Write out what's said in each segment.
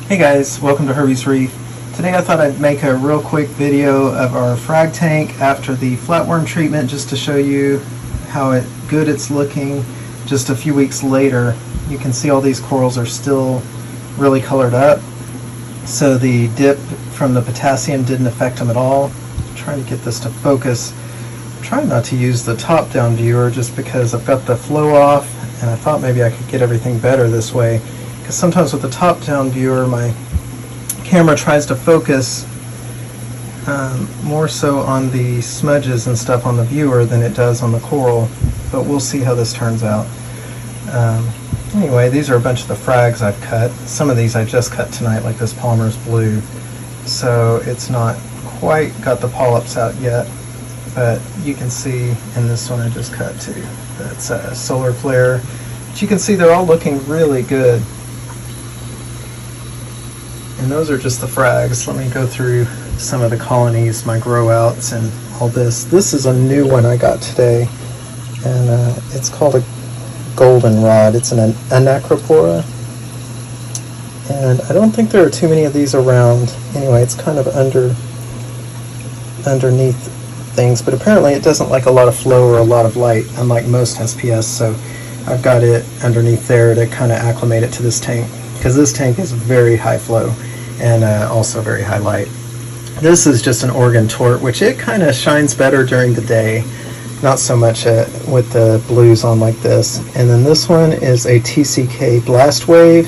Hey guys, welcome to Herbie's Reef. Today I thought I'd make a real quick video of our frag tank after the flatworm treatment, just to show you how good it's looking just a few weeks later. You can see all these corals are still really colored up, so the dip from the potassium didn't affect them at all. I'm trying to get this to focus. I'm trying not to use the top-down viewer just because I've got the flow off, and I thought maybe I could get everything better this way. Because sometimes with the top-down viewer, my camera tries to focus more so on the smudges and stuff on the viewer than it does on the coral, but we'll see how this turns out. Anyway, these are a bunch of the frags I've cut. Some of these I just cut tonight, like this Palmer's Blue, so it's not quite got the polyps out yet, but you can see in this one I just cut too. That's a solar flare. But you can see they're all looking really good. And those are just the frags. Let me go through some of the colonies, my grow outs and all this. This is a new one I got today, and it's called a goldenrod. It's an anacropora, and I don't think there are too many of these around. Anyway, it's kind of underneath things, but apparently it doesn't like a lot of flow or a lot of light, unlike most SPS, so I've got it underneath there to kind of acclimate it to this tank, because this tank is very high flow and also very high light. This is just an Oregon tort, which it kind of shines better during the day, not so much with the blues on like this. And then this one is a TCK Blast Wave,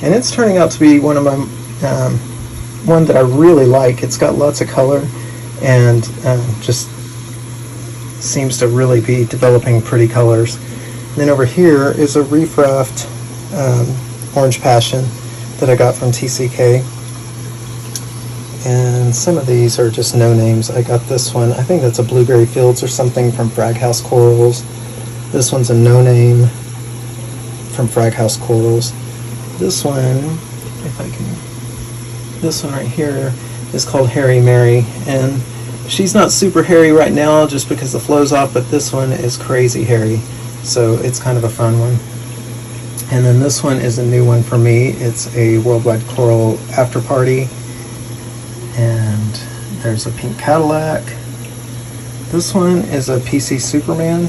and it's turning out to be one of my one that I really like. It's got lots of color and just seems to really be developing pretty colors. And then over here is a Reef Raft Orange Passion that I got from TCK. And some of these are just no names. I got this one, I think that's a Blueberry Fields or something from Frag House Corals. This one's a no name from Frag House Corals. This one, if I can, this one right here is called Harry Mary, and she's not super hairy right now just because the flow's off, but this one is crazy hairy, so it's kind of a fun one. And then this one is a new one for me. It's a Worldwide Coral After Party. And there's a Pink Cadillac. This one is a PC Superman.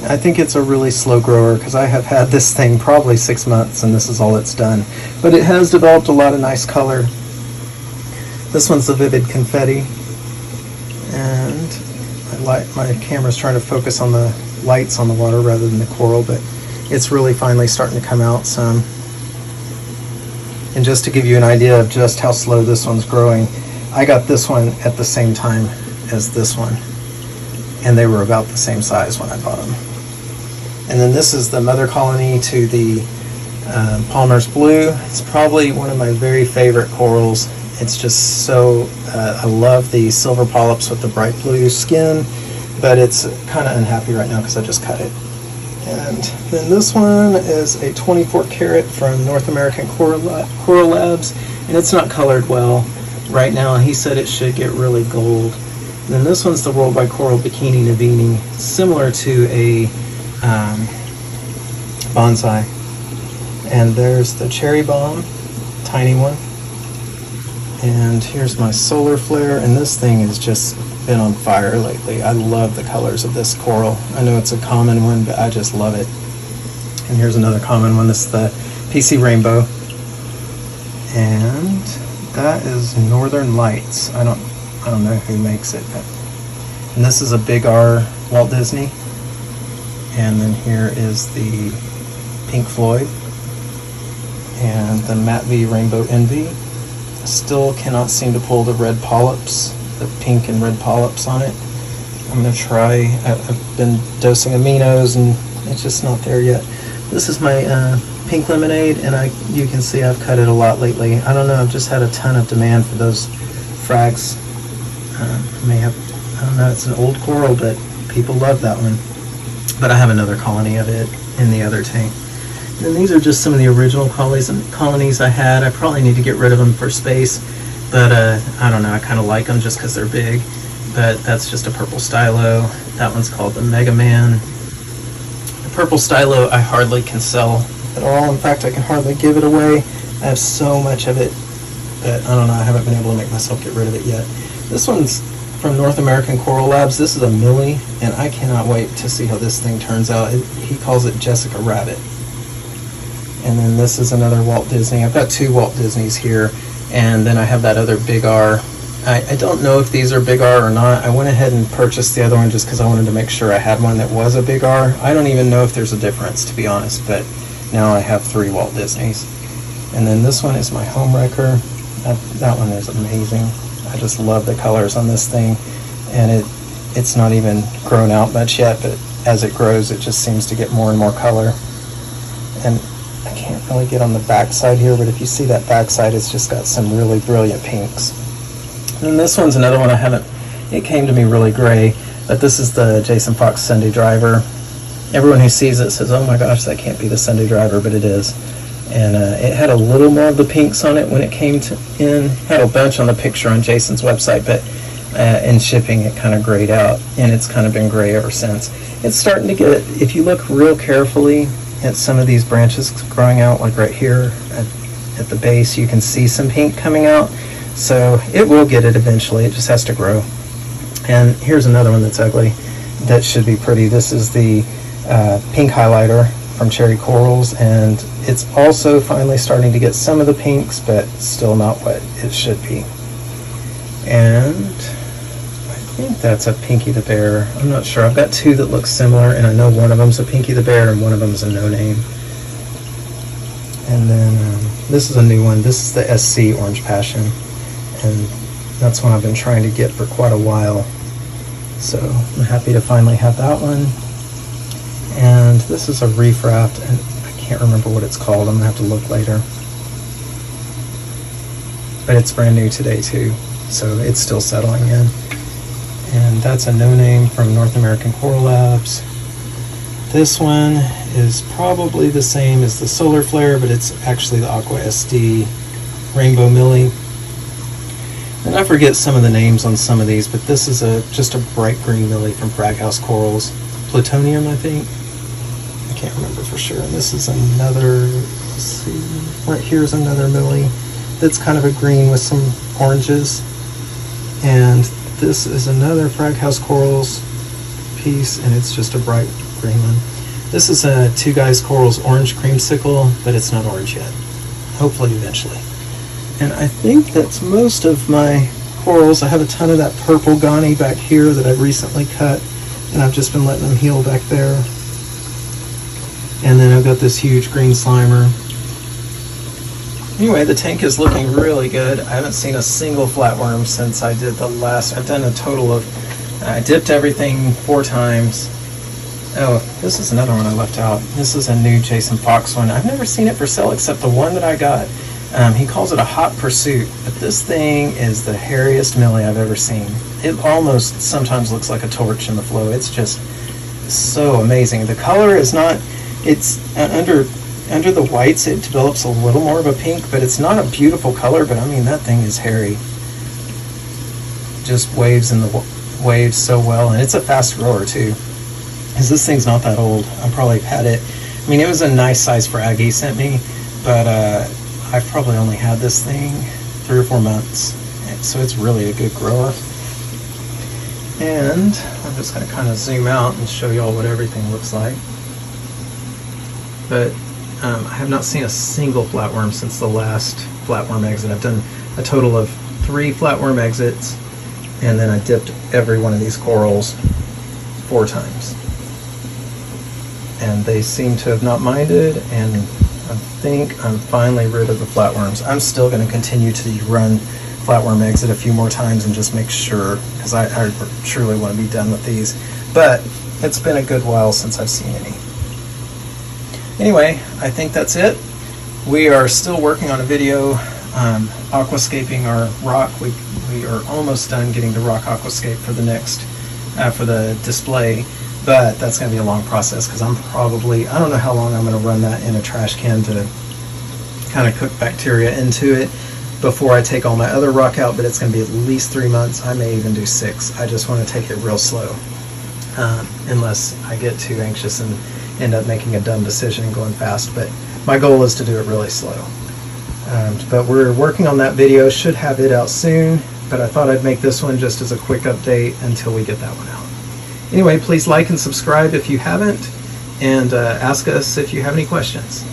I think it's a really slow grower because I have had this thing probably 6 months and this is all it's done. But it has developed a lot of nice color. This one's the Vivid Confetti. And my camera's trying to focus on the lights on the water rather than the coral, but it's really finally starting to come out some. And just to give you an idea of just how slow this one's growing, I got this one at the same time as this one, and they were about the same size when I bought them. And then this is the mother colony to the Palmer's Blue. It's probably one of my very favorite corals. It's just so, I love the silver polyps with the bright blue skin, but it's kind of unhappy right now because I just cut it. And then this one is a 24 karat from North American Coral Labs, and it's not colored well right now. He said it should get really gold. And then this one's the Worldwide Coral Bikini Navini, similar to a bonsai. And there's the Cherry Bomb, tiny one. And here's my solar flare, and this thing has just been on fire lately. I love the colors of this coral. I know it's a common one, but I just love it. And here's another common one. This is the PC Rainbow. And that is Northern Lights. I don't know who makes it, but, and this is a Big R Walt Disney. And then here is the Pink Floyd and the Matte V Rainbow Envy. Still cannot seem to pull the red polyps, the pink and red polyps on it. I'm going to try. I've been dosing aminos and it's just not there yet. This is my pink lemonade, and you can see I've cut it a lot lately. I don't know, I've just had a ton of demand for those frags. I don't know, it's an old coral, but people love that one. But I have another colony of it in the other tank. And these are just some of the original colonies I had. I probably need to get rid of them for space, but I don't know, I kind of like them just because they're big. But that's just a purple stylo. That one's called the Mega Man. The purple stylo I hardly can sell at all. In fact, I can hardly give it away I have so much of it that I don't know, I haven't been able to make myself get rid of it yet. This one's from North American Coral Labs. This is a Millie, and I cannot wait to see how this thing turns out. He calls it Jessica Rabbit. And then this is another Walt Disney. I've got 2 Walt Disneys here, and then I have that other Big R. I don't know if these are Big R or not. I went ahead and purchased the other one just because I wanted to make sure I had one that was a Big R. I don't even know if there's a difference, to be honest, but now I have 3 Walt Disneys. And then this one is my Home Wrecker. That one is amazing. I just love the colors on this thing, and it's not even grown out much yet, but as it grows it just seems to get more and more color. And I can't really get on the back side here, but if you see that back side, it's just got some really brilliant pinks. And this one's another one it came to me really gray, but this is the Jason Fox Sunday Driver. Everyone who sees it says, oh my gosh, that can't be the Sunday Driver, but it is. And it had a little more of the pinks on it when it came in. Had a bunch on the picture on Jason's website, but in shipping it kind of grayed out, and it's kind of been gray ever since. It's starting to get, if you look real carefully at some of these branches growing out, like right here at the base, you can see some pink coming out. So it will get it eventually, it just has to grow. And here's another one that's ugly that should be pretty. This is the pink highlighter from Cherry Corals, and it's also finally starting to get some of the pinks, but still not what it should be. And I think that's a Pinky the Bear. I'm not sure. I've got 2 that look similar, and I know one of them's a Pinky the Bear and one of them's a no name. And then this is a new one. This is the SC Orange Passion, and that's one I've been trying to get for quite a while. So I'm happy to finally have that one. And this is a Reef Raft, and I can't remember what it's called. I'm gonna have to look later. But it's brand new today too, so it's still settling in. And that's a no name from North American Coral Labs. This one is probably the same as the Solar Flare, but it's actually the Aqua SD Rainbow Millie. And I forget some of the names on some of these, but this is just a bright green Millie from Frag House Corals. Plutonium, I think. I can't remember for sure. And this is another, let's see, right here is another Millie that's kind of a green with some oranges. And this is another Frag House Corals piece, and it's just a bright green one. This is a Two Guys Corals Orange Creamsicle, but it's not orange yet. Hopefully eventually. And I think that's most of my corals. I have a ton of that purple Ghani back here that I've recently cut, and I've just been letting them heal back there. And then I've got this huge green Slimer. Anyway, the tank is looking really good. I haven't seen a single flatworm since I did the last. I've done a total of, I dipped everything 4 times. Oh, this is another one I left out. This is a new Jason Fox one. I've never seen it for sale except the one that I got. He calls it a Hot Pursuit, but this thing is the hairiest Millie I've ever seen. It almost sometimes looks like a torch in the flow. It's just so amazing. The color is not, it's under the whites it develops a little more of a pink, but it's not a beautiful color, but I mean that thing is hairy. Just waves in the waves so well, and it's a fast grower too. Because this thing's not that old. I probably had it, I mean it was a nice size frag he sent me, but I've probably only had this thing 3 or 4 months, so it's really a good grower. And I'm just going to kind of zoom out and show you all what everything looks like. But I have not seen a single flatworm since the last flatworm exit. I've done a total of 3 flatworm exits, and then I dipped every one of these corals 4 times. And they seem to have not minded, and I think I'm finally rid of the flatworms. I'm still going to continue to run flatworm exit a few more times and just make sure, because I truly want to be done with these. But it's been a good while since I've seen any. Anyway, I think that's it. We are still working on a video aquascaping our rock. We are almost done getting the rock aquascape for the next, for the display. But that's going to be a long process because I don't know how long I'm going to run that in a trash can to kind of cook bacteria into it before I take all my other rock out, but it's going to be at least 3 months. I may even do 6. I just want to take it real slow unless I get too anxious and end up making a dumb decision and going fast. But my goal is to do it really slow. But we're working on that video, should have it out soon, but I thought I'd make this one just as a quick update until we get that one out. Anyway, please like and subscribe if you haven't, and ask us if you have any questions.